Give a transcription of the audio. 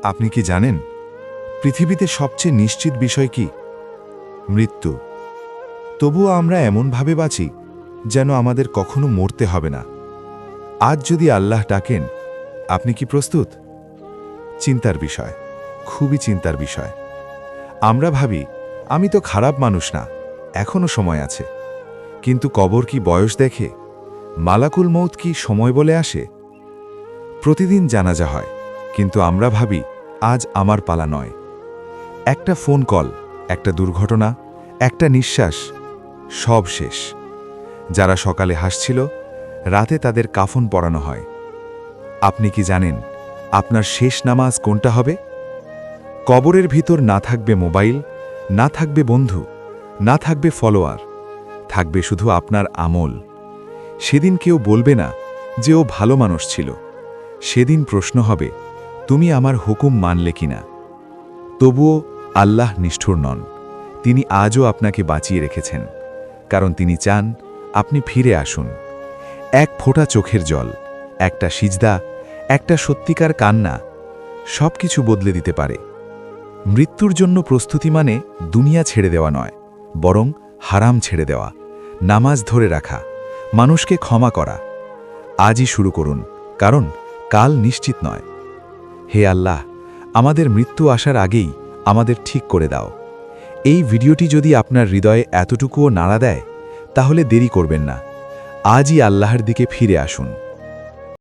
আপনি কি জানেন পৃথিবীতে সবচেয়ে নিশ্চিত বিষয় কি? মৃত্যু। তবুও আমরা এমনভাবে বাঁচি যেন আমাদের কখনো মরতে হবে না। আজ যদি আল্লাহ ডাকেন, আপনি কি প্রস্তুত? চিন্তার বিষয়, খুবই চিন্তার বিষয়। আমরা ভাবি আমি তো খারাপ মানুষ না, এখনো সময় আছে। কিন্তু কবর কি বয়স দেখে? মালাকুল মৌত কি সময় বলে আসে? প্রতিদিন জানাজা হয়, কিন্তু আমরা ভাবি আজ আমার পালা নয়। একটা ফোন কল, একটা দুর্ঘটনা, একটা নিঃশ্বাস, সব শেষ। যারা সকালে হাসছিল, রাতে তাদের কাফন পরানো হয়। আপনি কি জানেন আপনার শেষ নামাজ কোনটা হবে? কবরের ভিতর না থাকবে মোবাইল, না থাকবে বন্ধু, না থাকবে ফলোয়ার, থাকবে শুধু আপনার আমল। সেদিন কেউ বলবে না যে ও ভালো মানুষ ছিল। সেদিন প্রশ্ন হবে, তুমি আমার হুকুম মানলে কিনা? তবুও আল্লাহ নিষ্ঠুর নন। তিনি আজও আপনাকে বাঁচিয়ে রেখেছেন, কারণ তিনি চান আপনি ফিরে আসুন। এক ফোঁটা চোখের জল, একটা সিজদা, একটা সত্যিকার কান্না, সব কিছু বদলে দিতে পারে। মৃত্যুর জন্য প্রস্তুতি মানে দুনিয়া ছেড়ে দেওয়া নয়, বরং হারাম ছেড়ে দেওয়া, নামাজ ধরে রাখা, মানুষকে ক্ষমা করা। আজই শুরু করুন, কারণ কাল নিশ্চিত নয়। হে আল্লাহ, আমাদের মৃত্যু আসার আগেই আমাদের ঠিক করে দাও। এই ভিডিওটি যদি আপনার হৃদয়ে এতটুকুও নাড়া দেয়, তাহলে দেরি করবেন না। আজই আল্লাহর দিকে ফিরে আসুন।